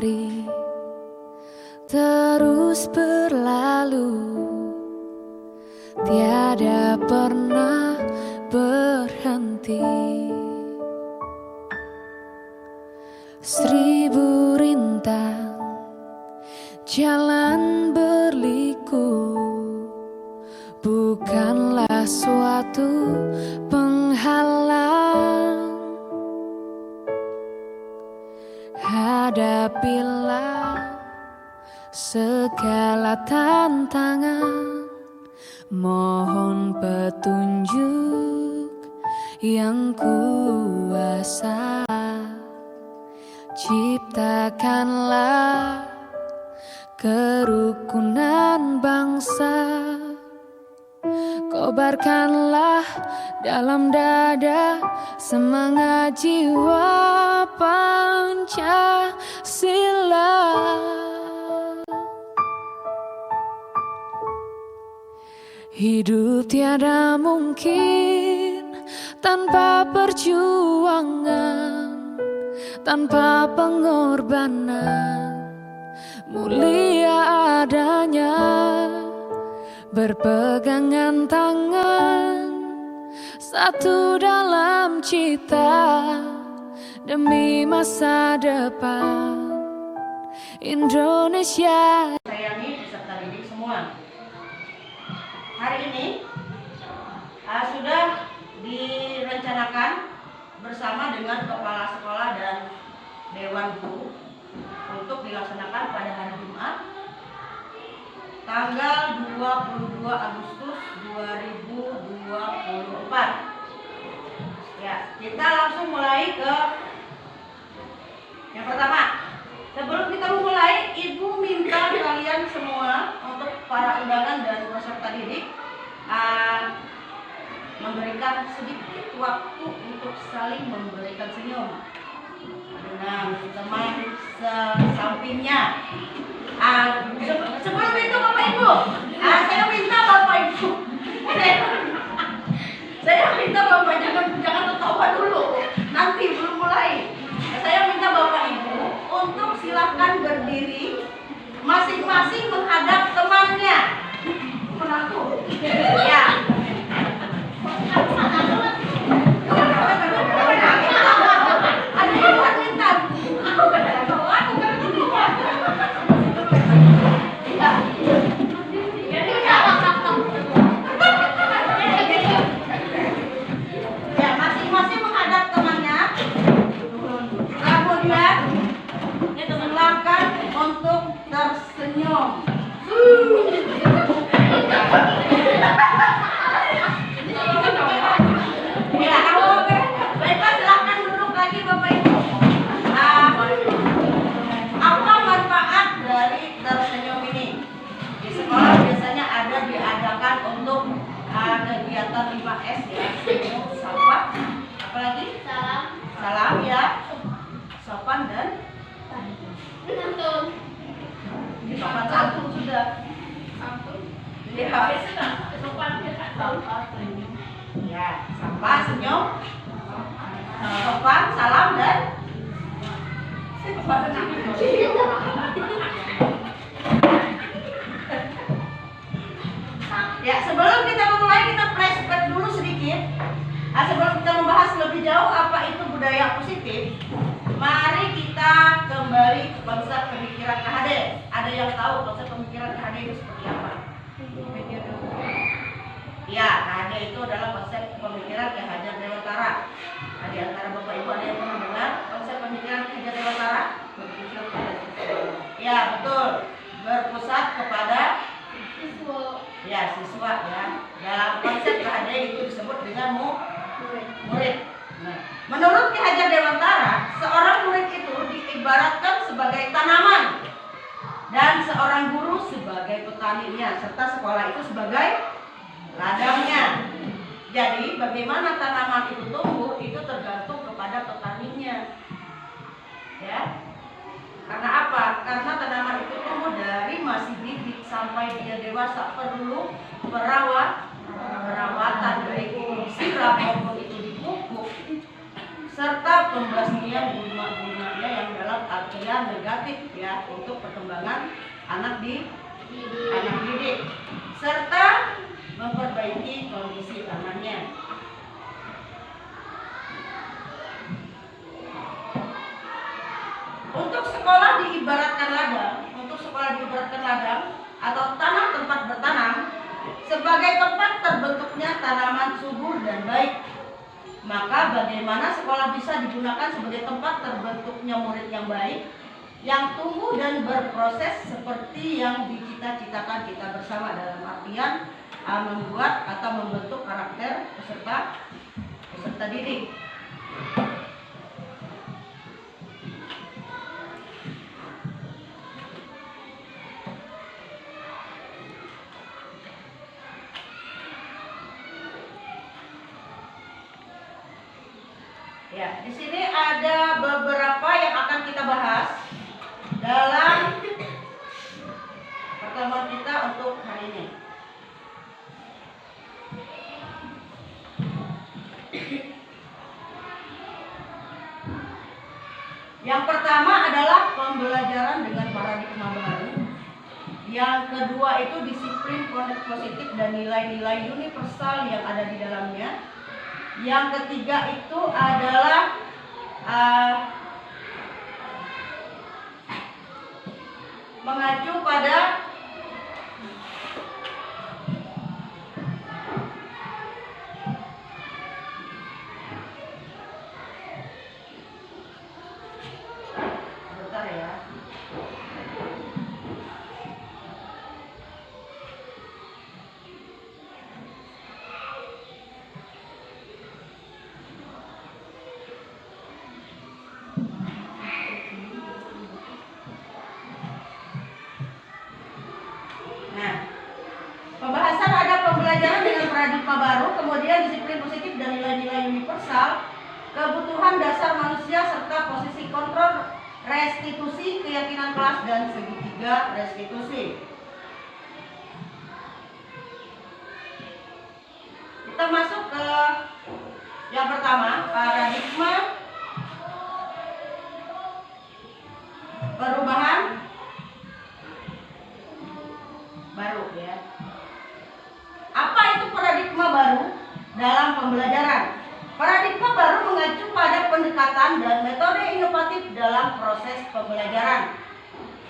hari terus berlalu, tiada pernah berhenti. Seribu rintang jalan berliku, bukanlah suatu penghalang. Hadapilah segala tantangan, mohon petunjuk yang kuasa. Ciptakanlah kerukunan bangsa, kobarkanlah dalam dada semangat jiwa Pancasila. Hidup tiada mungkin tanpa perjuangan, tanpa pengorbanan. Mulia adanya berpegangan tangan, satu dalam cita demi masa depan Indonesia. Sayangi peserta didik semua. Hari ini sudah direncanakan bersama dengan kepala sekolah dan dewan guru untuk dilaksanakan pada hari Jumat tanggal 22 Agustus 2024. Ya, kita langsung mulai ke yang pertama. Sebelum kita memulai, Ibu minta kalian semua untuk para undangan dan peserta didik memberikan sedikit waktu untuk saling memberikan senyum dengan teman sesampingnya. Sebelum itu Bapak Ibu, saya minta Bapak Ibu, saya minta Bapak jangan tertawa dulu, nanti belum mulai. Saya minta Bapak Ibu untuk silahkan berdiri, masing-masing menghadap temannya. Mengaku, ya. Ada yang minta. Ya, masing-masing menghadap temannya. Kemudian silakan untuk tersenyum. Ya, baiklah, silakan duduk lagi Bapak Ibu. Apa manfaat dari tersenyum ini? Di sekolah biasanya ada diadakan untuk kegiatan 5S ya, senyum, sapa, apalagi salam ya, sopan dan sopan santun sudah. Ya, sopan ya, sapa, senyum, sopan, salam dan ya, sebelum kita memulai, kita flashback dulu sedikit. Sebelum kita membahas lebih jauh apa itu budaya positif, mari kita kembali ke konsep pemikiran KHD. Ada yang tahu konsep pemikiran KHD itu seperti apa? Ya, KHD itu adalah konsep pemikiran Ki Hajar Dewantara. Di antara Bapak Ibu ada yang pernah dengar konsep pemikiran Ki Hajar Dewantara? Ya, betul. Berpusat kepada siswa ya. Dalam konsep KHD itu disebut dengan murid. Nah, menurut Ki Hajar Dewantara, seorang murid itu diibaratkan sebagai tanaman dan seorang guru sebagai petaninya, serta sekolah itu sebagai ladangnya. Jadi bagaimana tanaman itu tumbuh itu tergantung kepada petaninya. Ya. Karena apa? Karena tanaman itu tumbuh dari masih bibit sampai dia dewasa perlu perawatan, baik itu disiram maupun itu dipupuk, serta pembasmian guna-gunanya yang dalam artian negatif ya untuk perkembangan anak didik serta memperbaiki kondisi tanahnya. Untuk sekolah diibaratkan ladang atau tanah tempat bertanam sebagai tempat terbentuknya tanaman subur dan baik. Maka bagaimana sekolah bisa digunakan sebagai tempat terbentuknya murid yang baik, yang tumbuh dan berproses seperti yang dicita-citakan kita bersama, dalam artian membuat atau membentuk karakter peserta didik. Ya, di sini ada beberapa yang akan kita bahas dalam pertemuan kita untuk hari ini. Yang pertama adalah pembelajaran dengan paradigma baru. Yang kedua itu disiplin konten positif dan nilai-nilai universal yang ada di dalamnya. Yang ketiga itu adalah mengacu pada bentar ya. Pembahasan ada pembelajaran dengan paradigma baru, kemudian disiplin positif dan nilai-nilai universal, kebutuhan dasar manusia serta posisi kontrol, restitusi, keyakinan kelas dan segitiga restitusi. Kita masuk ke yang pertama, paradigma perubahan baru ya. Apa itu paradigma baru dalam pembelajaran? Paradigma baru mengacu pada pendekatan dan metode inovatif dalam proses pembelajaran.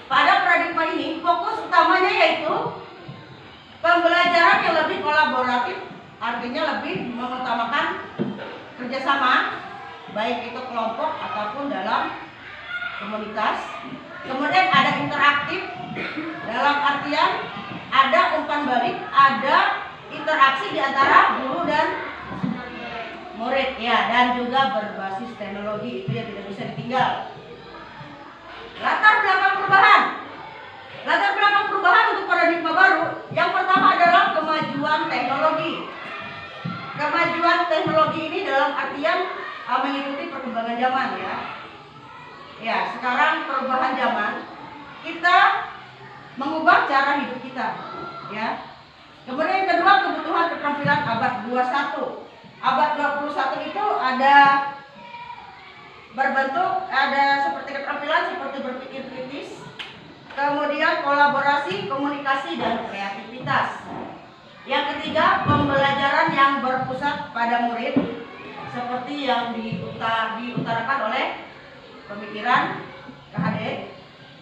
Pada paradigma ini, fokus utamanya yaitu pembelajaran yang lebih kolaboratif, artinya lebih mengutamakan kerjasama, baik itu kelompok ataupun dalam komunitas. Kemudian ada interaktif, dalam artian ada umpan balik, ada interaksi di antara guru dan murid ya, dan juga berbasis teknologi, itu yang tidak bisa ditinggal. Latar belakang perubahan untuk paradigma baru, yang pertama adalah kemajuan teknologi. Kemajuan teknologi ini dalam artian mengikuti perkembangan zaman ya. Ya, sekarang perubahan zaman, kita mengubah cara hidup kita ya. Kemudian yang kedua, kebutuhan keterampilan abad 21. Abad 21 itu ada berbentuk, ada seperti keterampilan seperti berpikir kritis, kemudian kolaborasi, komunikasi dan kreativitas. Yang ketiga, pembelajaran yang berpusat pada murid seperti yang diutarakan oleh pemikiran KHD.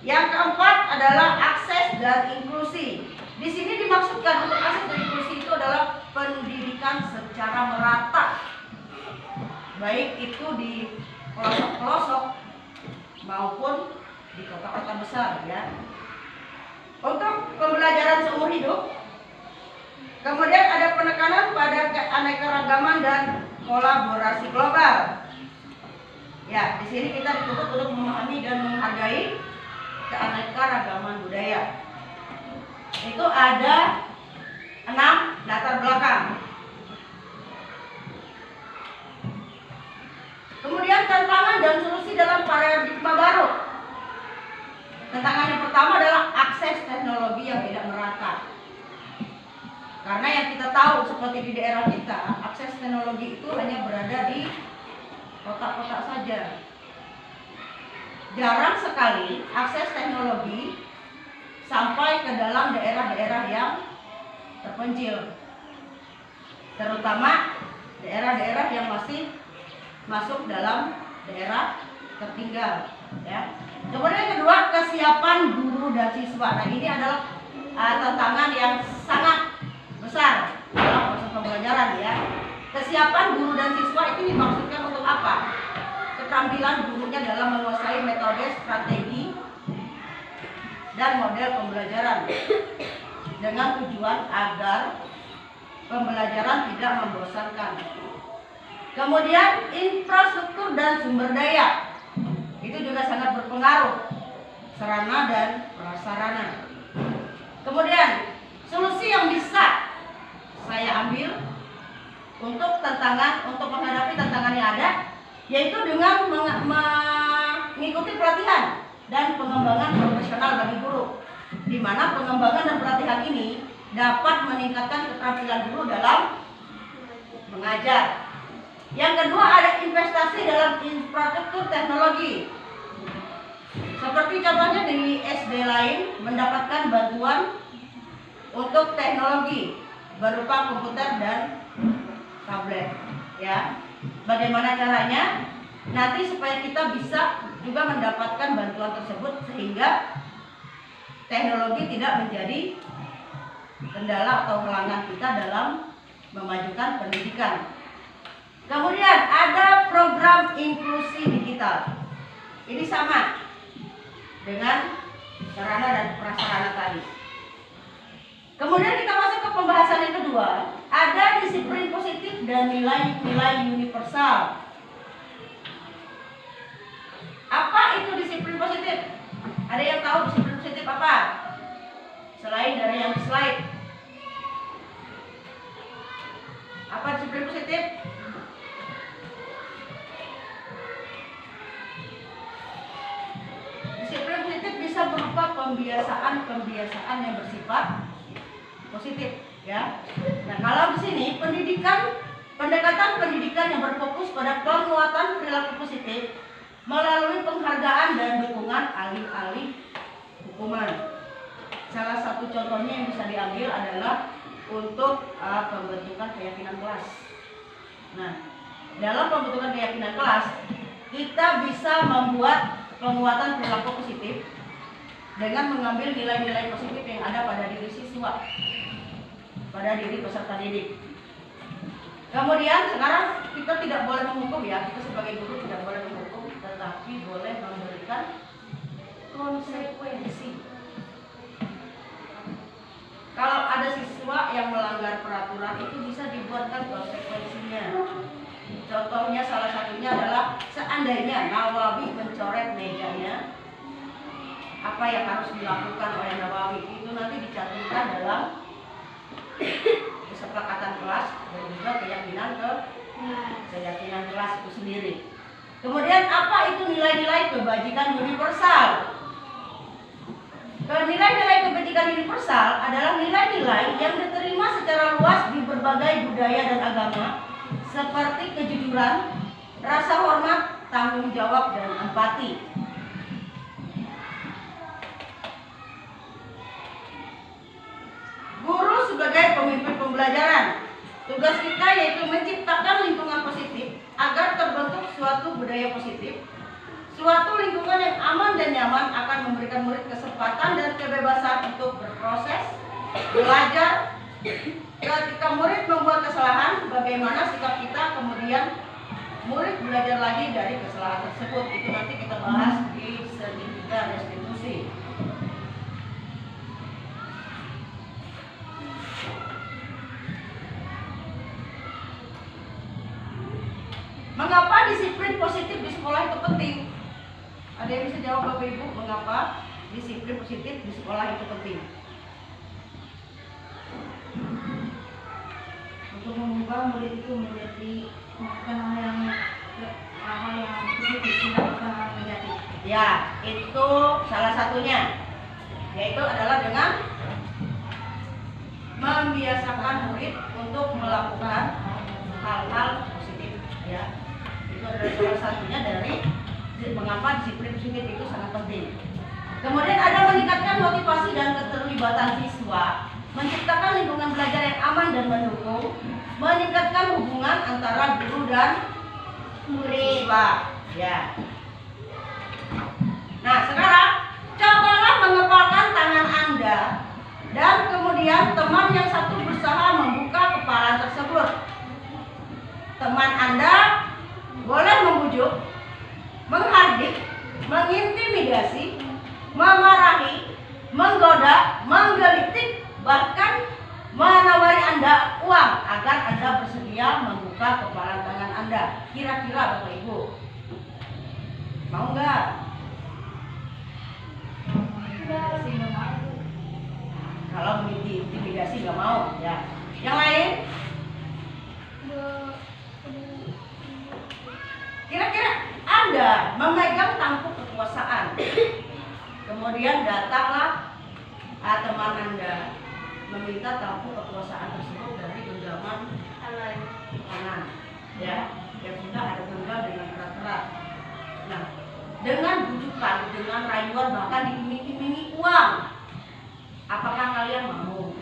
Yang keempat adalah akses dan inklusi. Di sini dimaksudkan untuk akses dan inklusi itu adalah pendidikan secara merata, baik itu di pelosok-pelosok maupun di kota-kota besar ya. Untuk pembelajaran seumur hidup, kemudian ada penekanan pada keanekaragaman dan kolaborasi global. Ya, di sini kita dituntut untuk memahami dan menghargai keanekaragaman budaya. Itu ada 6 latar belakang. Kemudian tantangan dan solusi dalam paradigma baru. Tantangan yang pertama adalah akses teknologi yang tidak merata. Karena yang kita tahu seperti di daerah kita, akses teknologi itu hanya berada di kotak-kotak saja. Jarang sekali akses teknologi sampai ke dalam daerah-daerah yang terpencil, terutama daerah-daerah yang masih masuk dalam daerah tertinggal, ya. Kemudian yang kedua, kesiapan guru dan siswa. Nah, ini adalah tantangan yang sangat besar dalam proses pembelajaran, ya. Kesiapan guru dan siswa itu dimaksudkan untuk apa? Keterampilan gurunya dalam menguasai metode, strategi, dan model pembelajaran dengan tujuan agar pembelajaran tidak membosankan. Kemudian infrastruktur dan sumber daya itu juga sangat berpengaruh, sarana dan prasarana. Kemudian solusi yang bisa saya ambil untuk menghadapi tantangan yang ada, yaitu dengan mengikuti pelatihan dan pengembangan profesional bagi guru, di mana pengembangan dan pelatihan ini dapat meningkatkan keterampilan guru dalam mengajar. Yang kedua, ada investasi dalam infrastruktur teknologi. Seperti contohnya di SD lain mendapatkan bantuan untuk teknologi berupa komputer dan tablet, ya. Bagaimana caranya? Nanti supaya kita bisa juga mendapatkan bantuan tersebut sehingga teknologi tidak menjadi kendala atau halangan kita dalam memajukan pendidikan. Kemudian ada program inklusi digital. Ini sama dengan sarana dan prasarana tadi. Kemudian kita masuk ke pembahasan yang kedua, ada disiplin positif dan nilai-nilai universal. Apa itu disiplin positif? Ada yang tahu disiplin positif apa? Selain dari yang di slide. Apa disiplin positif? Disiplin positif bisa berupa pembiasaan yang bersifat positif, ya. Nah, kalau di sini pendekatan pendidikan yang berfokus pada penguatan perilaku positif melalui penghargaan dan dukungan alih-alih hukuman. Salah satu contohnya yang bisa diambil adalah untuk pembentukan keyakinan kelas. Nah, dalam pembentukan keyakinan kelas, kita bisa membuat penguatan perilaku positif dengan mengambil nilai-nilai positif yang ada pada diri siswa, pada diri peserta didik. Kemudian sekarang kita tidak boleh menghukum, ya. Kita sebagai guru tidak boleh menghukum, tetapi boleh memberikan konsekuensi. Kalau ada siswa yang melanggar peraturan, itu bisa dibuatkan konsekuensinya. Contohnya salah satunya adalah seandainya Nawawi mencoret mejanya, apa yang harus dilakukan oleh Nawawi itu nanti dicantumkan dalam kesepakatan kelas dan juga keyakinan kelas itu sendiri. Kemudian apa itu nilai-nilai kebajikan universal? Nilai-nilai kebajikan universal adalah nilai-nilai yang diterima secara luas di berbagai budaya dan agama, seperti kejujuran, rasa hormat, tanggung jawab, dan empati. Guru sebagai pemimpin pembelajaran, tugas kita yaitu menciptakan lingkungan positif agar terbentuk suatu budaya positif. Suatu lingkungan yang aman dan nyaman akan memberikan murid kesempatan dan kebebasan untuk berproses, belajar. Ketika murid membuat kesalahan, bagaimana sikap kita, kemudian murid belajar lagi dari kesalahan tersebut. Itu nanti kita bahas di segi 3 restitusi. Mengapa disiplin positif di sekolah itu penting? Ada yang bisa jawab Bapak Ibu, mengapa disiplin positif di sekolah itu penting? Untuk mengubah murid itu menjadi melakukan hal yang positif, tidak melakukan hal negatif. Ya, itu salah satunya, yaitu adalah dengan membiasakan murid untuk melakukan hal-hal positif, ya. Itu adalah salah satunya dari mengapa disiplin singkat itu sangat penting. Kemudian ada meningkatkan motivasi dan keterlibatan siswa, menciptakan lingkungan belajar yang aman dan mendukung, meningkatkan hubungan antara guru dan siswa. Ya. Nah, sekarang cobalah mengepalkan tangan Anda dan kemudian teman yang satu berusaha membuka kepalan tersebut. Teman Anda boleh membujuk, menghardik, mengintimidasi, memarahi, menggoda, menggelitik, bahkan menawari Anda uang agar Anda bersedia membuka kepalan tangan Anda. Kira-kira Bapak Ibu mau nggak? Kalau intimidasi nggak mau, ya. Yang lain? Kira-kira Anda memegang tampuk kekuasaan, kemudian datanglah teman Anda meminta tampuk kekuasaan tersebut dari genggaman tangan, ya, yang sudah ada genggam dengan erat-erat. Nah, dengan bujukan, dengan rayuan, bahkan diiming-imingi uang, apakah kalian mau?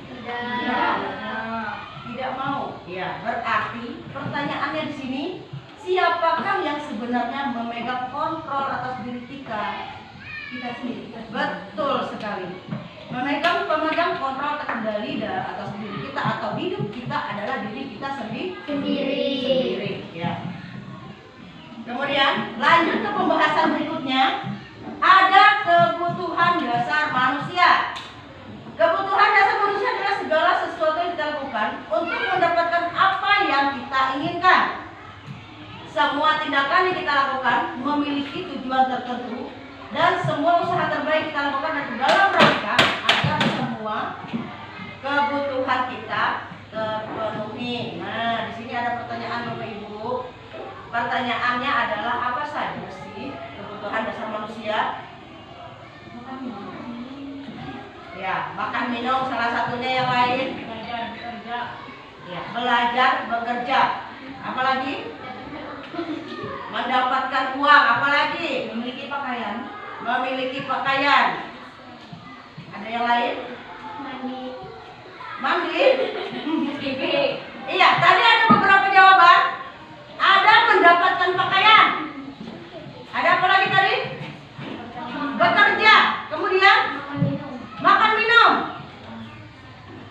Tidak mau. Ya, berarti pertanyaannya di sini, siapakah yang sebenarnya memegang kontrol atas diri kita? Kita sendiri. Betul sekali. Pemegang kontrol terkendali atas diri kita atau hidup kita adalah diri kita sendiri. Ya. Kemudian lanjut ke pembahasan berikutnya. Ada kebutuhan dasar manusia. Kebutuhan dasar manusia adalah segala sesuatu yang kita lakukan untuk mendapatkan apa yang kita inginkan. Semua tindakan yang kita lakukan memiliki tujuan tertentu dan semua usaha terbaik kita lakukan dalam rangka agar semua kebutuhan kita terpenuhi. Nah, di sini ada pertanyaan Bapak Ibu. Pertanyaannya adalah apa saja sih kebutuhan dasar manusia? Ya, makan minum salah satunya, yang lain belajar bekerja. Ya, belajar bekerja. Apalagi? Mendapatkan uang, apalagi? Memiliki pakaian. Ada yang lain? Mandi. Iya, tadi ada beberapa jawaban. Ada mendapatkan pakaian. Ada apa lagi tadi? Bekerja. Kemudian makan minum.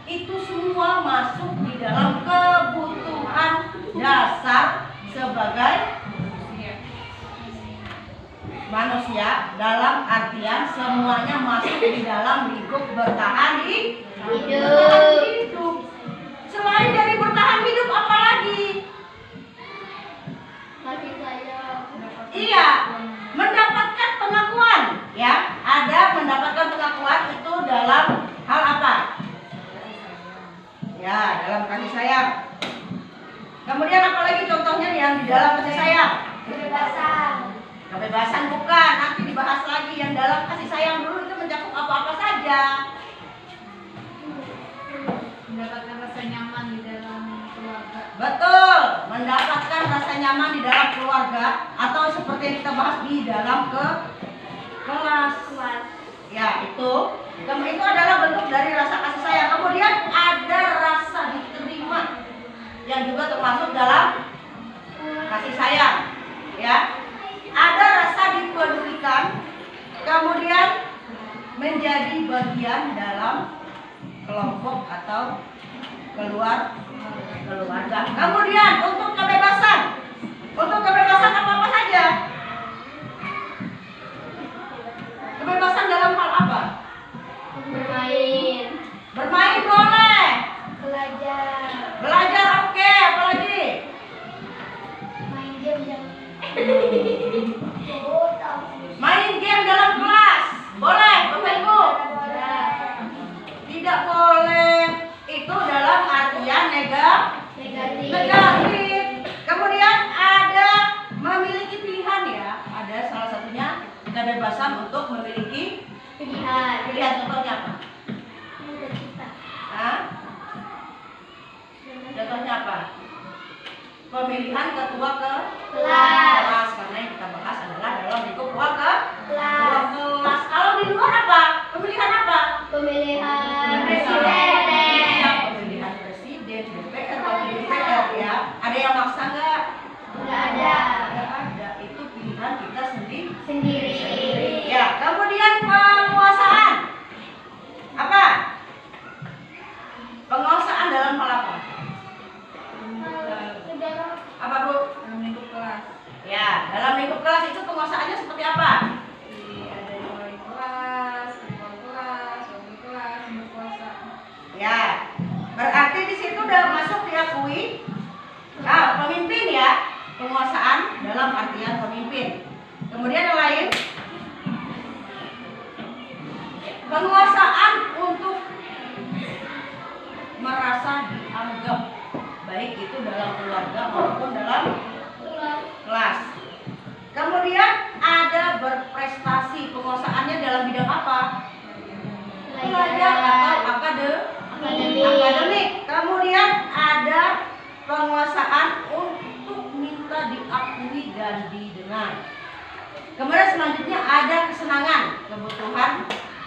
Itu semua masuk di dalam kebutuhan dasar sebagai manusia, dalam artian semuanya masuk di dalam lingkup bertahan hidup. Selain dari bertahan hidup, apa lagi? Iya, mendapatkan pengakuan, ya. Ada mendapatkan pengakuan itu dalam hal apa? Ya, dalam kasih sayang. Kemudian apa lagi contohnya yang di dalam kasih sayang? Kebebasan bukan, nanti dibahas lagi. Yang dalam kasih sayang dulu itu mencakup apa-apa saja. Mendapatkan rasa nyaman di dalam keluarga. Betul, mendapatkan rasa nyaman di dalam keluarga atau seperti yang kita bahas di dalam kelas. Ya, itu adalah bentuk dari rasa kasih sayang. Kemudian ada rasa diterima yang juga termasuk dalam kasih sayang. Ya, ada rasa dipedulikan, kemudian menjadi bagian dalam kelompok atau keluarga. Kemudian untuk kebebasan apa saja? Kebebasan dalam hal apa? Bermain boleh. Belajar oke. Apalagi? Main game dalam kelas boleh, Bapak Ibu? Tidak boleh. Itu dalam artian negatif. Kemudian ada memiliki pilihan, ya. Ada salah satunya kebebasan untuk memiliki pilihan. Contohnya apa? Contohnya apa? pemilihan ketua Kelas. karena yang kita bahas adalah dalam lingkup ketua Kelas. kelas. Kalau di luar apa? Pemilihan apa? Pemilihan Presiden. presiden. Pemilihan presiden, DPR, wakil DPR ya. Ada yang maksa nggak? Nggak ada. Nggak ada. Itu pilihan kita sendiri. Sendiri. Ya, kemudian penguasaan. Apa? Penguasaan dalam hal apa? Apa Bu? Dalam lingkup kelas. Ya, dalam lingkup kelas itu penguasaannya seperti apa? Ada yang wali kelas, ketua kelas, wakil kelas, yang berkuasa. Ya, berarti di situ udah masuk diakui. Pemimpin ya, penguasaan dalam artian pemimpin. Kemudian yang lain, penguasaan untuk merasa dianggap, baik itu dalam keluarga maupun dalam kelas. Kemudian ada berprestasi, penguasaannya dalam bidang apa? Belajar atau akademik. Kemudian ada penguasaan untuk minta diakui dan didengar. Kemudian selanjutnya ada kesenangan, kebutuhan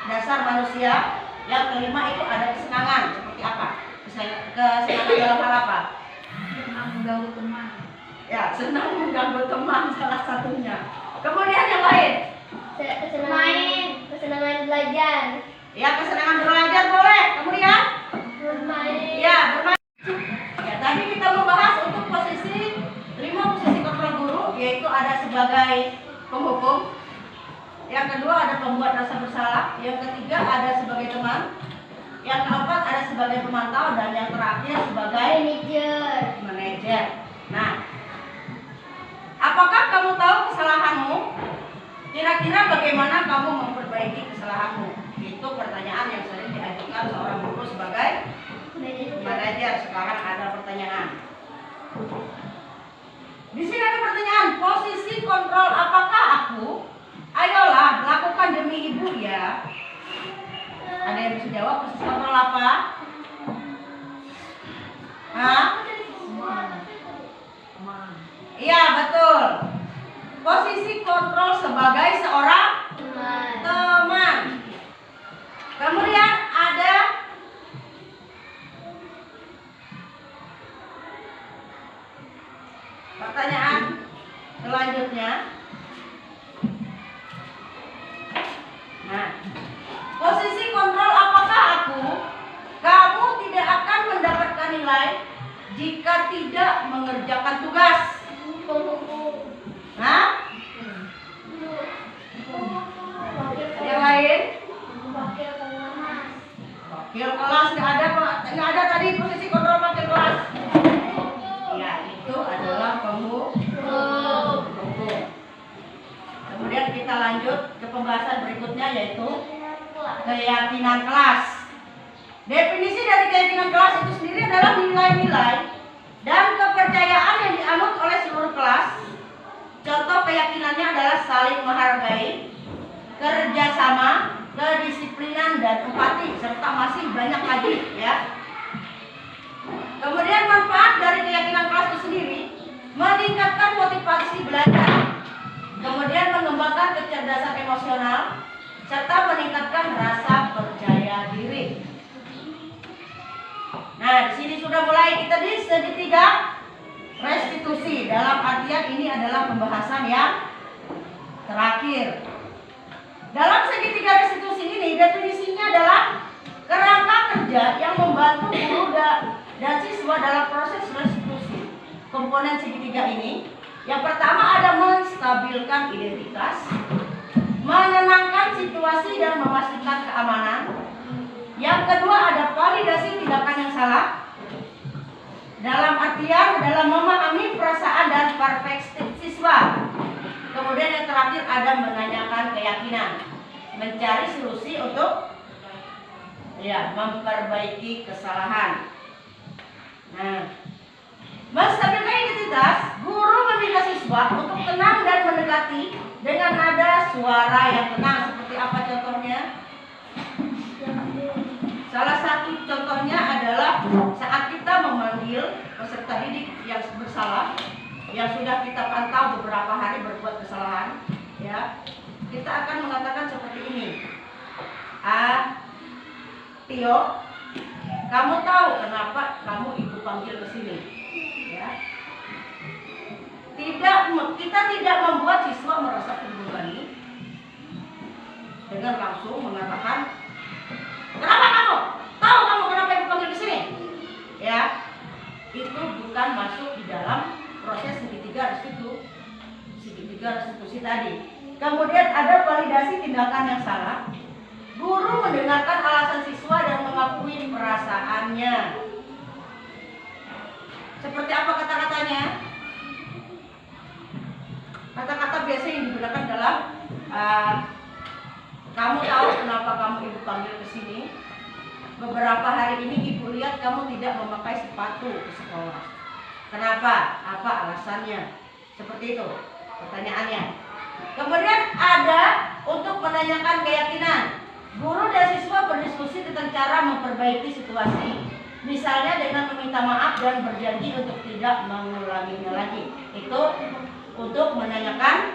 dasar manusia. Yang kelima itu ada kesenangan, seperti apa? Kesenangan dalam hal apa? Senang mengganggu teman. Ya, senang mengganggu teman salah satunya. Kemudian yang lain, Kesenangan belajar. ya kesenangan belajar boleh. Kemudian, Bermain. ya bermain. Ya, tadi kita membahas untuk posisi kontrol guru, yaitu ada sebagai penghukum. Yang kedua ada pembuat rasa bersalah. Yang ketiga ada sebagai teman. Yang keempat ada sebagai pemantau dan yang terakhir sebagai manajer. Nah, apakah kamu tahu kesalahanmu? Kira-kira bagaimana kamu memperbaiki kesalahanmu? Itu pertanyaan yang sering diajukan seorang guru sebagai manajer. Sekarang ada pertanyaan. Di sini ada pertanyaan, posisi kontrol apakah aku? Ayolah, lakukan demi ibu ya. Ada yang bisa jawab posisi kontrol apa? Hah? Iya, betul. Posisi kontrol sebagai seorang teman. Kemudian ada pertanyaan selanjutnya. Nah, posisi kontrol apakah aku? Kamu tidak akan mendapatkan nilai jika tidak mengerjakan tugas. Nah, yang lain? Wakil kelas nggak ada tadi posisi kontrol wakil kelas. Ya, itu adalah penghukum. Kemudian kita lanjut ke pembahasan berikutnya yaitu keyakinan kelas. Definisi dari keyakinan kelas itu sendiri adalah nilai-nilai dan kepercayaan yang dianut oleh seluruh kelas. Contoh keyakinannya adalah saling menghargai, kerjasama, kedisiplinan dan empati, serta masih banyak lagi ya. Kemudian manfaat dari keyakinan kelas itu sendiri meningkatkan motivasi belajar, kemudian mengembangkan kecerdasan emosional, serta meningkatkan rasa percaya diri. Nah, di sini sudah mulai kita di segitiga restitusi. Dalam artian ini adalah pembahasan yang terakhir. Dalam segitiga restitusi ini definisinya adalah kerangka kerja yang membantu guru dan siswa dalam proses restitusi. Komponen segitiga ini, yang pertama ada menstabilkan identitas, menenangkan situasi dan memastikan keamanan. Yang kedua ada validasi tindakan yang salah, dalam artian adalah memahami perasaan dan perspektif siswa. Kemudian yang terakhir ada menanyakan keyakinan, mencari solusi untuk memperbaiki kesalahan. Nah, menstabilkan identitas, guru meminta siswa untuk tenang dan mendekati dengan nada suara yang tenang. Seperti apa contohnya? Salah satu contohnya adalah saat kita memanggil peserta didik yang bersalah, yang sudah kita pantau beberapa hari berbuat kesalahan, ya. Kita akan mengatakan seperti ini. Tio, kamu tahu kenapa kamu ibu panggil ke sini? Ya. Kita tidak membuat siswa merasa terbebani dengan langsung mengatakan, kenapa kamu? Tahu kamu kenapa ibu panggil ke sini? Ya, itu bukan masuk di dalam proses segitiga restitusi tadi. Kemudian ada validasi tindakan yang salah. Guru mendengarkan alasan siswa dan mengakui perasaannya. Seperti apa kata-katanya? Kata-kata biasa yang digunakan dalam kamu tahu kenapa kamu ibu panggil ke sini? Beberapa hari ini ibu lihat kamu tidak memakai sepatu ke sekolah. Kenapa? Apa alasannya? Seperti itu pertanyaannya. Kemudian ada untuk menanyakan keyakinan. Guru dan siswa berdiskusi tentang cara memperbaiki situasi. Misalnya dengan meminta maaf dan berjanji untuk tidak mengulanginya lagi. Itu untuk menanyakan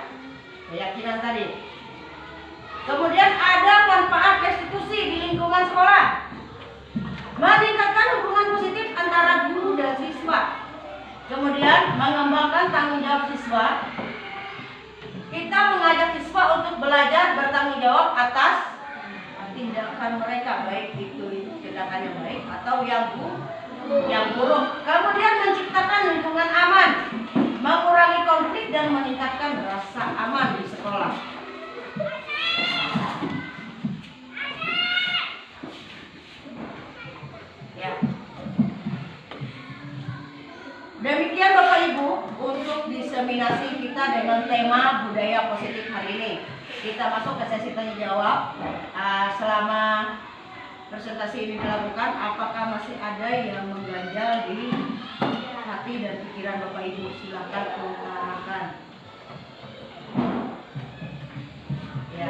keyakinan tadi. Kemudian ada manfaat restitusi di lingkungan sekolah. Meningkatkan hubungan positif antara guru dan siswa. Kemudian mengembangkan tanggung jawab siswa. Kita mengajak siswa untuk belajar bertanggung jawab atas tindakan mereka, baik itu tindakan yang baik atau yang buruk. Kemudian menciptakan lingkungan aman, mengurangi konflik dan meningkatkan rasa aman di sekolah. Ya. Demikian Bapak Ibu untuk diseminasi kita dengan tema budaya positif hari ini. Kita masuk ke sesi tanya jawab. Selama presentasi ini dilakukan, apakah masih ada yang mengganjal di hati dan pikiran Bapak Ibu? Silakan utarakan. Ya.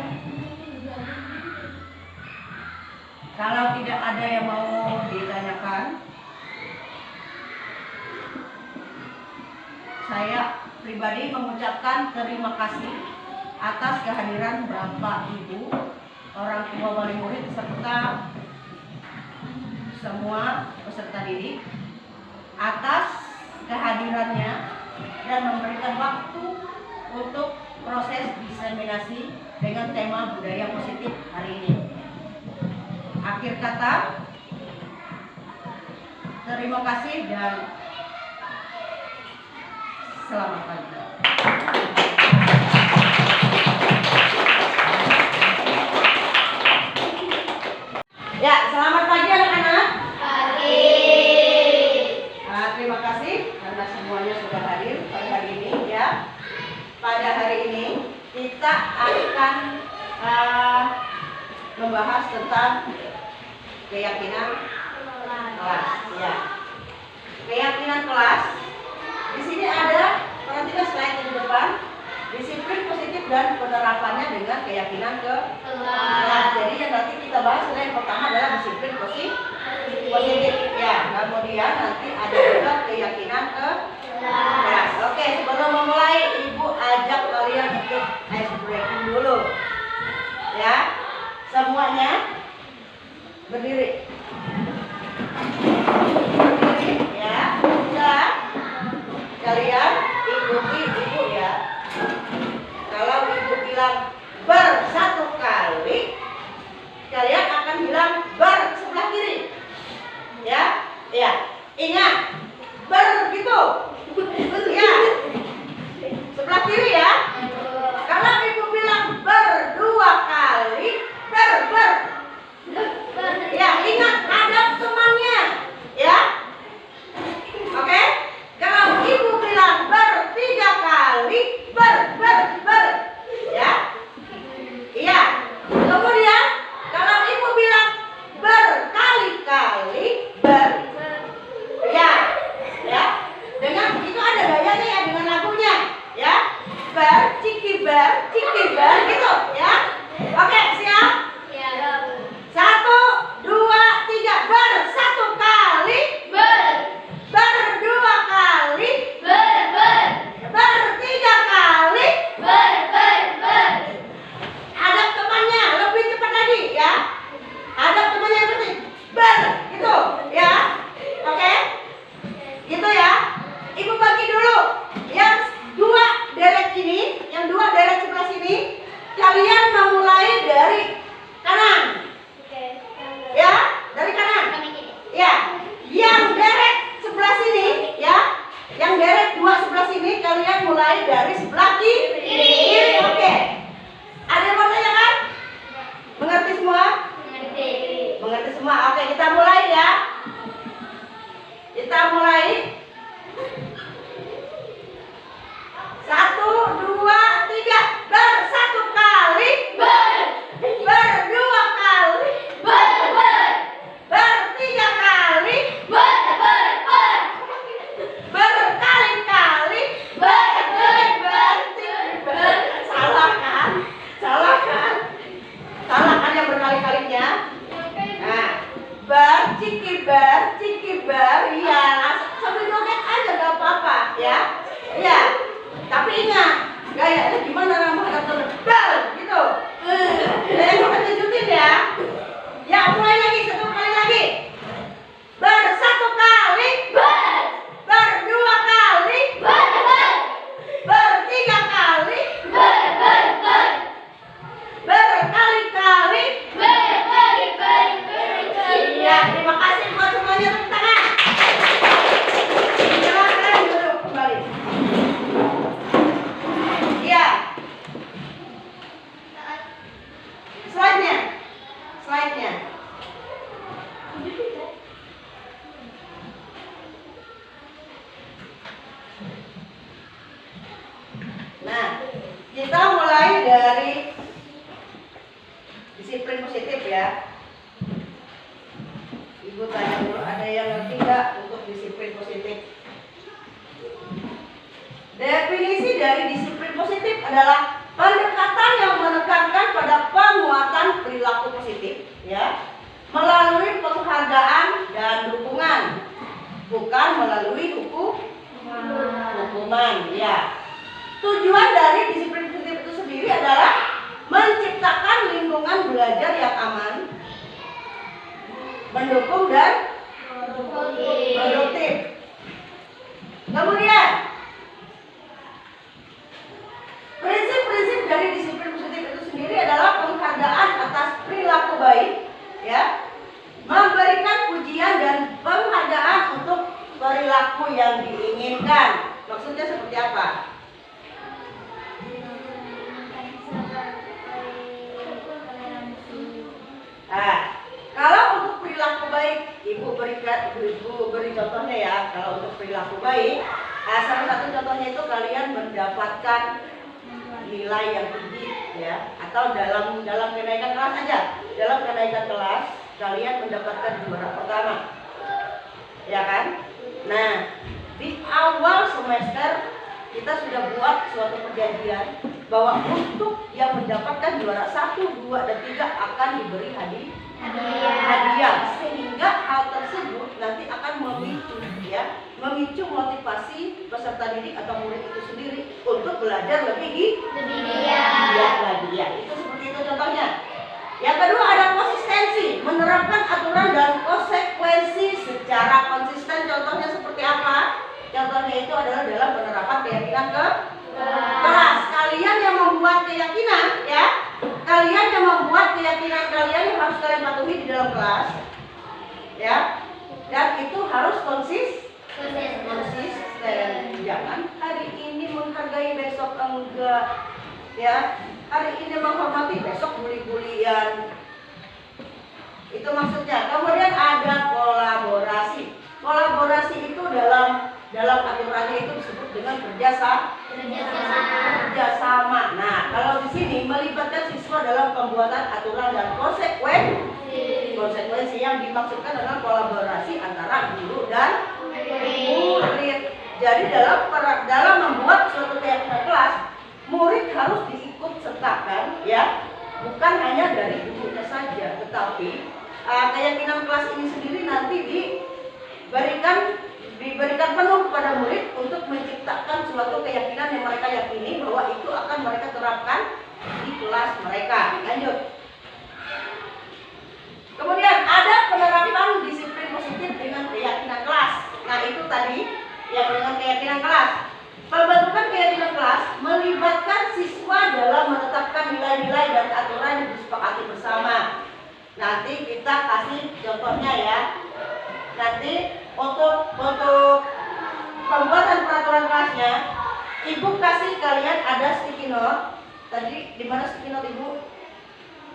Kalau tidak ada yang mau ditanyakan, saya pribadi mengucapkan terima kasih atas kehadiran Bapak Ibu, orang tua wali murid serta semua peserta didik atas kehadirannya dan memberikan waktu untuk proses diseminasi dengan tema budaya positif hari ini. Akhir kata, terima kasih dan selamat pagi. Ya, selamat pagi anak-anak. Pagi. Terima kasih karena semuanya sudah hadir pada hari ini ya. Pada hari ini kita akan membahas tentang keyakinan kelas. Ya, keyakinan kelas. Di sini ada, perhatikan slide di depan. Disiplin positif dan penerapannya dengan keyakinan kelas. Jadi yang nanti kita bahas yang pertama adalah disiplin positif. Ya, kemudian nanti ada juga keyakinan kelas. Oke, sebelum memulai, Ibu ajak kalian untuk ice breaking dulu. Ya, semuanya berdiri. Berdiri, ya. Sudah. Kalian ikuti Ibu ya. Kalau Ibu bilang ber satu kali, kalian akan bilang ber sebelah kiri. Ya, ya. Ingat, ber gitu. Ya. Sebelah kiri ya. Kalau Ibu bilang ber dua kali, ber. Ya, ingat ada temannya. Ya. Oke? Kalau Ibu bilang ber tiga kali, ber. Ya. Iya. Kemudian kalau Ibu bilang berkali-kali, ber. Ya. Ya. Dengan itu ada gayanya ya, dengan lagunya. Ya. Ber. kalian memulai dari kanan. Ya, dari kanan. Ya, yang deret sebelah sini, ya, yang deret dua sebelah sini kalian mulai dari sebelah kiri. Oke. Ada yang mau tanya kan? Mengerti semua? Mengerti semua. Oke, kita mulai ya. Kita mulai. 1, 2, 3. Bersatu kali. Berdua kali. Bertiga kali. Berkali-kali. Salah kan? Salah kan? Salah kan yang berkali-kalinya? Nah, cikiber, ya, sambil joget aja gak apa-apa, ya. Ya, tapi ingat, gayanya gimana namanya bel, gitu. Saya mau tunjukin ya. Ya, mulai lagi, 1 kali lagi. Bersatu kali. Berdua kali. Bertiga kali. Berkali-kali. Iya, terima kasih buat semuanya, tepuk tangan. Silakan duduk kembali. Iya. Slide-nya. Nah, kita mulai dari disiplin positif ya. Ibu tanya dulu, ada yang ngerti nggak untuk disiplin positif? Definisi dari disiplin positif adalah pendekatan yang menekankan pada penguatan perilaku positif, ya, melalui penghargaan dan dukungan, bukan melalui hukuman, ya. Tujuan dari disiplin positif itu sendiri adalah menciptakan lingkungan belajar yang aman, mendukung dan produktif. Kemudian, prinsip-prinsip dari disiplin positif itu sendiri adalah penghargaan atas perilaku baik, ya, memberikan pujian dan penghargaan untuk perilaku yang diinginkan. Maksudnya seperti apa? Nah, kalau untuk perilaku baik, ibu beri contohnya ya. Kalau untuk perilaku baik, salah satu contohnya itu kalian mendapatkan nilai yang tinggi, ya. Atau dalam kenaikan kelas aja. Dalam kenaikan kelas, kalian mendapatkan juara pertama, ya kan? Nah, di awal semester kita sudah buat suatu perjanjian bahwa untuk yang mendapatkan juara 1, 2, dan 3 akan diberi hadiah, sehingga hal tersebut nanti akan memicu motivasi peserta didik atau murid itu sendiri untuk belajar lebih giat lagi, ya. Itu seperti itu contohnya. Yang kedua ada konsistensi, menerapkan aturan dan konsekuensi secara konsisten. Contohnya seperti apa? Contohnya itu adalah dalam penerapan keyakinan ke kelas. Kalian yang membuat keyakinan, ya, kalian yang membuat keyakinan kalian yang harus kalian patuhi di dalam kelas, ya, dan itu harus konsisten. Jangan hari ini menghargai, besok enggak, ya. Hari ini menghormati, besok bully-bulian. Itu maksudnya. Kemudian ada kolaborasi. Kolaborasi itu dalam aturannya itu disebut dengan kerjasama. Nah, kalau di sini melibatkan siswa dalam pembuatan aturan dan konsekuensi yang dimaksudkan adalah kolaborasi antara guru dan murid. Jadi dalam membuat suatu keyakinan kelas, murid harus diikut sertakan, ya, bukan hanya dari gurunya saja, tetapi keyakinan kelas ini sendiri nanti diberikan penuh kepada murid untuk menciptakan suatu keyakinan yang mereka yakini bahwa itu akan mereka terapkan di kelas mereka. Lanjut. Kemudian ada penerapan disiplin positif dengan keyakinan kelas. Nah, itu tadi yang dengan keyakinan kelas. Pembentukan keyakinan kelas melibatkan siswa dalam menetapkan menerapkan nilai-nilai dan aturan yang disepakati bersama. Nanti kita kasih contohnya ya. Nanti untuk pembuatan peraturan kelasnya, Ibu kasih kalian ada sticky note. Tadi di mana sticky note Ibu?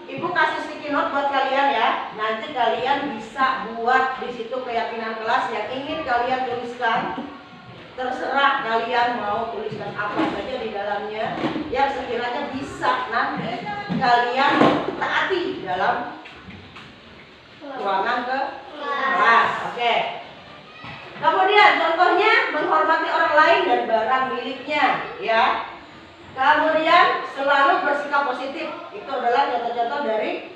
Ibu kasih sticky note buat kalian ya. Nanti kalian bisa buat di situ keyakinan kelas yang ingin kalian tuliskan. Terserah kalian mau tuliskan apa saja di dalamnya yang sekiranya bisa nanti kalian taati dalam ruangan ke kelas. Oke. Kemudian contohnya menghormati orang lain dan barang miliknya, ya. Kemudian selalu bersikap positif. Itu adalah contoh-contoh dari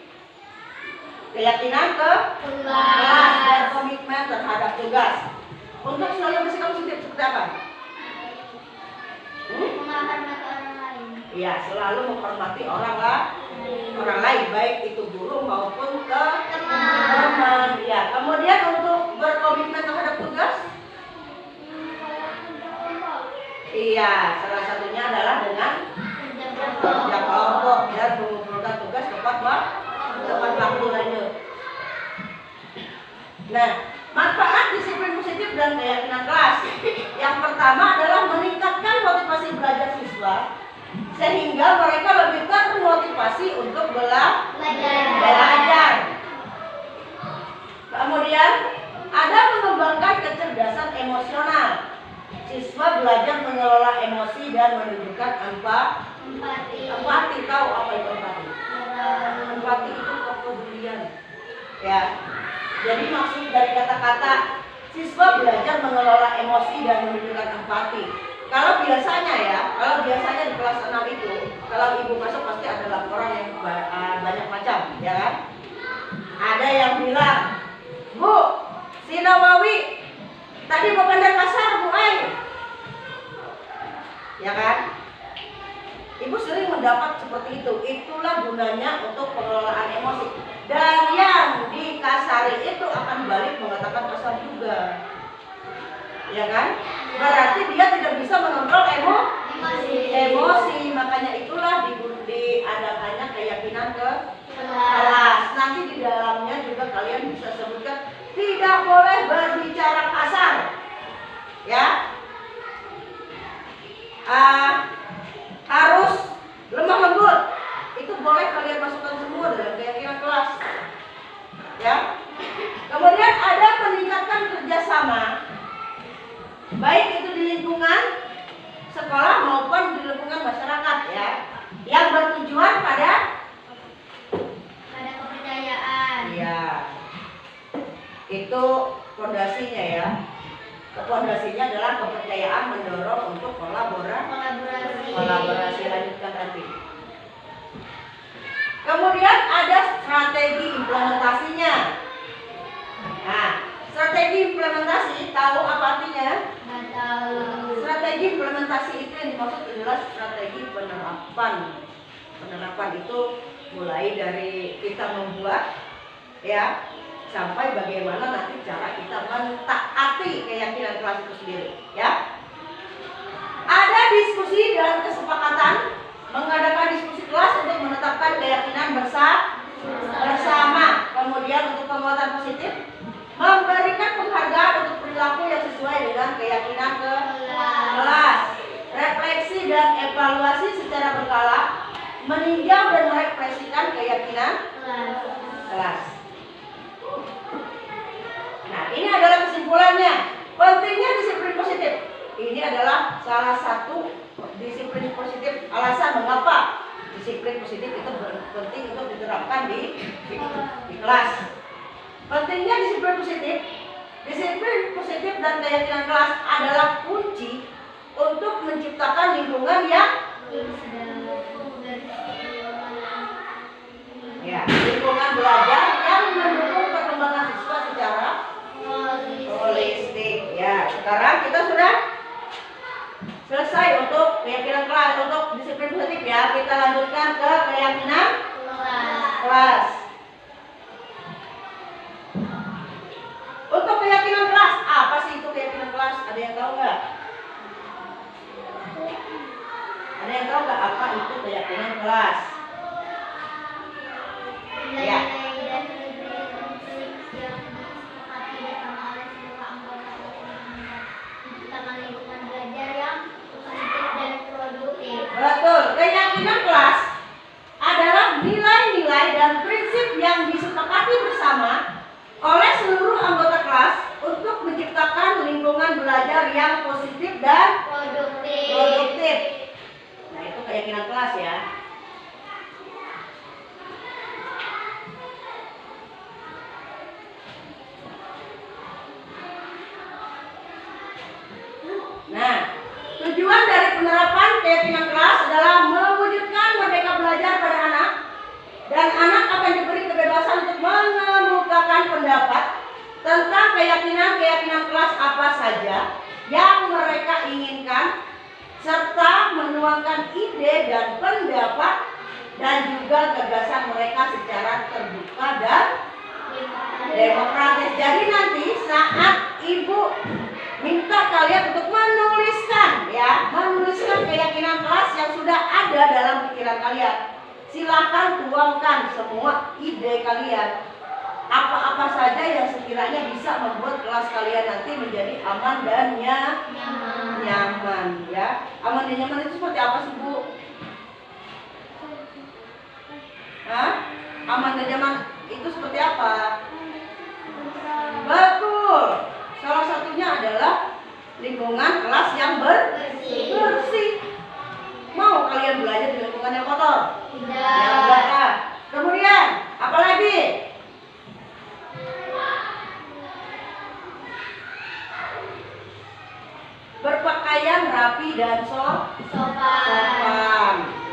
keyakinan ke kelas dan komitmen terhadap tugas. Untuk selalu bersikap positif seperti apa? Menghormati orang lain. Iya, selalu menghormati orang lain, baik itu guru maupun ke teman. Ya, kemudian untuk berkomitmen terhadap tugas. Iya, salah satunya adalah dengan kerja kelompok dan mengumpulkan tugas tepat waktu lanjut. Nah, manfaat disiplin positif dan keyakinan kelas. Yang pertama adalah meningkatkan motivasi belajar siswa sehingga mereka lebih termotivasi untuk belajar. Kemudian ada mengembangkan kecerdasan emosional. Siswa belajar mengelola emosi dan menunjukkan empati. Tahu apa itu empati? Empati itu kepedulian. Ya. Jadi maksud dari kata-kata siswa belajar mengelola emosi dan menunjukkan empati. Kalau biasanya di kelas 6 itu, kalau ibu masuk pasti ada laporan yang banyak macam, ya kan? Ada yang bilang, Bu, si Nawawi tadi berkandar kasar, Bu Ai. Ya kan? Ibu sering mendapat seperti itu. Itulah gunanya untuk pengelolaan emosi. Dan yang dikasari itu akan balik mengatakan kasar juga. Ya kan? Berarti dia tidak bisa mengontrol emosi. Makanya itulah diadakannya keyakinan ke kelas. Nanti di dalamnya juga kalian bisa sebutkan tidak boleh berbicara kasar. Ya. Harus lemah lembut. Itu boleh kalian masukkan semua dalam keyakinan kelas. Ya. Kemudian ada peningkatan kerjasama, baik itu di lingkungan sekolah maupun di lingkungan masyarakat, ya, yang bertujuan pada kepercayaan. Iya. Itu fondasinya ya. Fondasinya adalah kepercayaan mendorong untuk kolaborasi lanjutkan nanti. Kemudian ada strategi implementasinya. Nah, strategi implementasi tahu apa artinya? Nggak tahu. Strategi implementasi itu yang dimaksud adalah strategi penerapan. Penerapan itu mulai dari kita membuat, ya, sampai bagaimana nanti cara kita mentaati keyakinan kelas itu sendiri, ya. Ada diskusi dan kesepakatan, mengadakan diskusi kelas untuk menetapkan keyakinan bersama. Kemudian untuk penguatan positif, memberikan penghargaan untuk perilaku yang sesuai dengan keyakinan kelas. Refleksi dan evaluasi secara berkala, meninjau dan merekspresikan keyakinan kelas. Nah, ini adalah kesimpulannya. Pentingnya disiplin positif. Ini adalah salah satu disiplin positif, alasan mengapa disiplin positif itu penting untuk diterapkan di kelas. Pentingnya disiplin positif dan keyakinan kelas adalah kunci untuk menciptakan lingkungan yang lingkungan belajar yang mendukung perkembangan siswa secara holistik. Ya, sekarang kita sudah selesai untuk keyakinan kelas, untuk disiplin positif, ya. Kita lanjutkan ke keyakinan kelas. Untuk keyakinan kelas, apa sih itu keyakinan kelas? Ada yang tahu nggak? Ada yang tahu nggak apa itu keyakinan kelas? menciptakan lingkungan belajar yang positif dan produktif. Nah, itu keyakinan kelas ya. Nah, tujuan dari penerapan keyakinan kelas adalah mewujudkan merdeka belajar pada anak, dan anak akan diberi kebebasan untuk mengemukakan pendapat tentang keyakinan kelas apa saja yang mereka inginkan, serta menuangkan ide dan pendapat dan juga gagasan mereka secara terbuka dan demokratis. Jadi nanti saat ibu minta kalian untuk menuliskan keyakinan kelas yang sudah ada dalam pikiran kalian, silakan tuangkan semua ide kalian. Apa-apa saja yang sekiranya bisa membuat kelas kalian nanti menjadi aman dan nyaman ya. Aman dan nyaman itu seperti apa sih, Bu? Hah? Aman dan nyaman itu seperti apa? Betul. Salah satunya adalah lingkungan kelas yang bersih. Mau kalian belajar di lingkungan yang kotor? Tidak. Ya enggak lah. Kemudian, apa lagi? Berpakaian rapi dan sopan.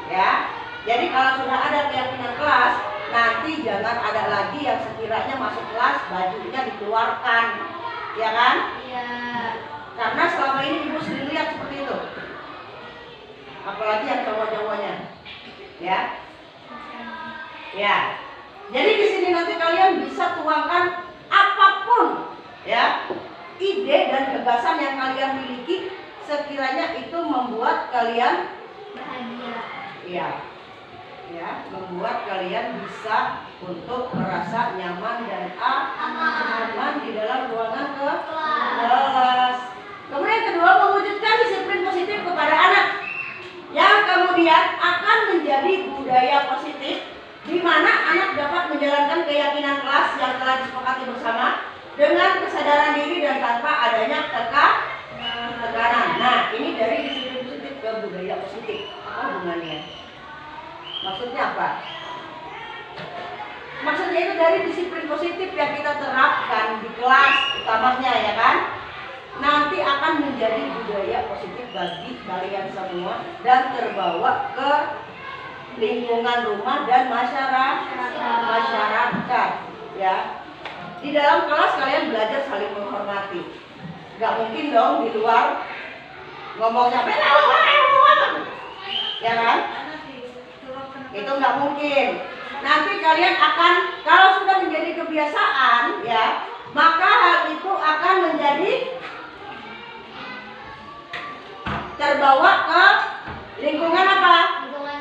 Ya. Jadi kalau sudah ada keyakinan kelas, nanti jangan ada lagi yang sekiranya masuk kelas bajunya dikeluarkan. Ya kan? Iya. Karena selama ini ibu sering lihat seperti itu. Apalagi yang cowok-cowoknya. Ya. Ya. Jadi di sini nanti kalian bisa tuangkan apapun ya, ide dan gagasan yang kalian miliki sekiranya itu membuat kalian Bahagia. ya, membuat kalian bisa untuk merasa nyaman dan aman di dalam ruangan kelas. Kemudian kedua, mewujudkan disiplin positif kepada anak yang kemudian akan menjadi budaya positif di mana anak dapat menjalankan keyakinan kelas yang telah disepakati bersama dengan kesadaran diri dan tanpa adanya tekanan. Nah, ini dari disiplin positif ke budaya positif. Apa hubungannya? Maksudnya apa? Maksudnya itu dari disiplin positif yang kita terapkan di kelas utamanya ya kan, nanti akan menjadi budaya positif bagi kalian semua dan terbawa ke lingkungan rumah dan masyarakat ya. Di dalam kelas kalian belajar saling menghormati. Gak mungkin dong di luar ngomongnya ya kan? Itu nggak mungkin. Nanti kalian akan, kalau sudah menjadi kebiasaan ya, maka hal itu akan menjadi terbawa ke lingkungan apa? Lingkungan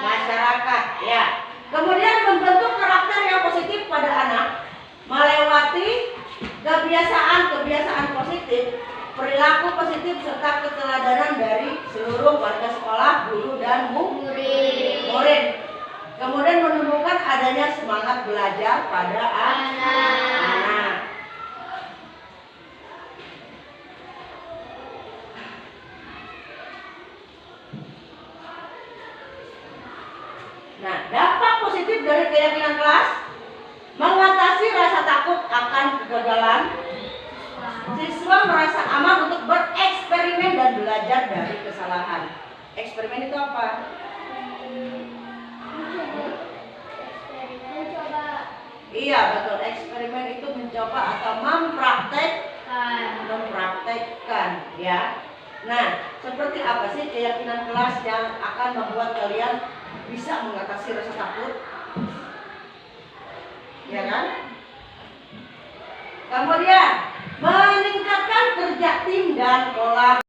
Masyarakat ya. Kemudian membentuk karakter yang positif pada anak melewati kebiasaan positif, perilaku positif serta keteladanan dari seluruh warga sekolah, guru dan murid. Kemudian menumbuhkan adanya semangat belajar pada anak. Nah, dampak positif dari keyakinan kelas mengatasi rasa takut akan kegagalan. Siswa merasa aman untuk bereksperimen dan belajar dari kesalahan. Eksperimen itu apa? mencoba. Iya betul, eksperimen itu mencoba atau mempraktekkan ya. Nah, seperti apa sih keyakinan kelas yang akan membuat kalian bisa mengatasi rasa takut? Ya kan? Kemudian meningkatkan kerja tim dan kolaborasi.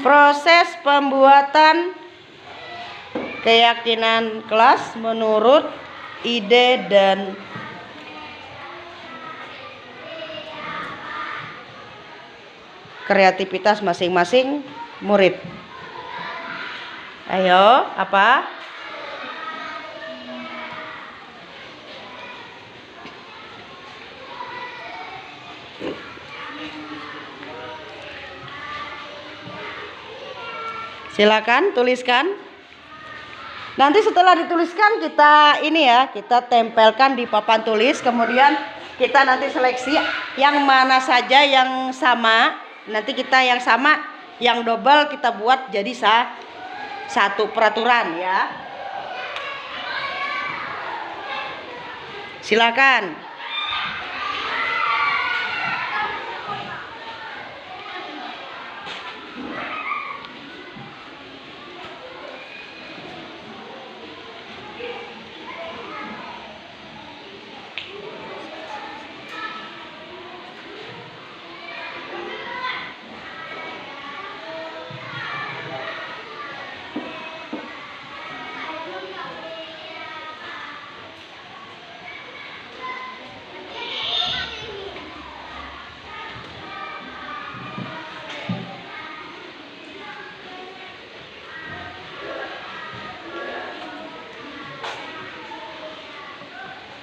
Proses pembuatan keyakinan kelas menurut ide dan kreativitas masing-masing murid. Ayo, apa? Silakan tuliskan. Nanti setelah dituliskan kita kita tempelkan di papan tulis. Kemudian kita nanti seleksi yang mana saja yang sama. Nanti kita yang sama, yang double kita buat jadi satu peraturan ya. Silakan.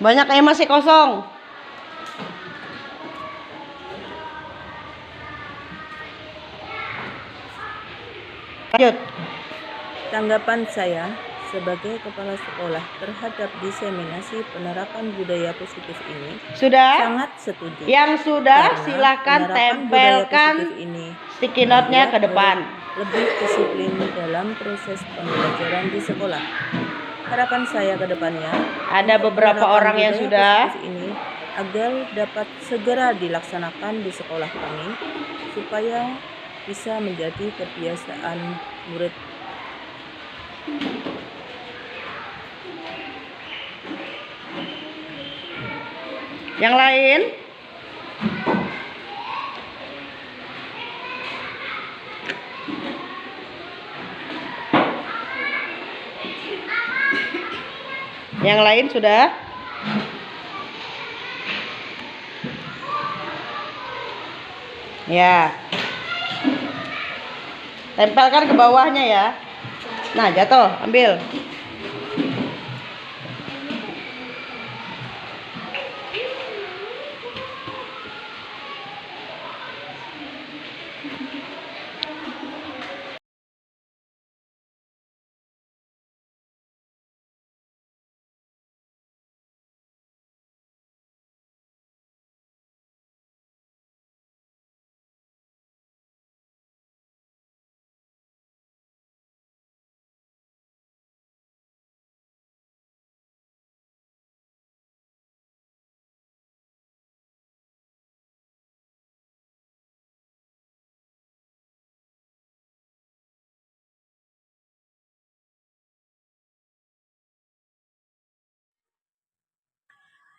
Banyak yang masih kosong. Lanjut. Tanggapan saya sebagai kepala sekolah terhadap diseminasi penerapan budaya positif ini Sudah? sangat setuju. Yang sudah Karena silakan penerapan budaya tempelkan positif ini sticky note-nya ke depan. lebih disiplin dalam proses pembelajaran di sekolah. Harapan saya ke depannya Ada beberapa penerapan orang yang budaya sudah. positif ini agar dapat segera dilaksanakan di sekolah kami supaya bisa menjadi kebiasaan murid. Yang lain? Yang lain sudah? Ya. Tempelkan ke bawahnya ya. Nah, jatuh, ambil.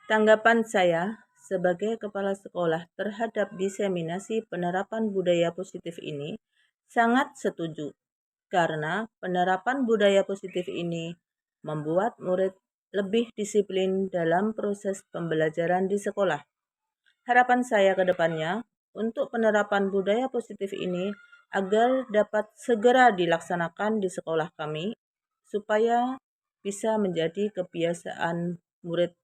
Tanggapan saya sebagai kepala sekolah terhadap diseminasi penerapan budaya positif ini sangat setuju, karena penerapan budaya positif ini membuat murid lebih disiplin dalam proses pembelajaran di sekolah. Harapan saya ke depannya untuk penerapan budaya positif ini agar dapat segera dilaksanakan di sekolah kami supaya bisa menjadi kebiasaan murid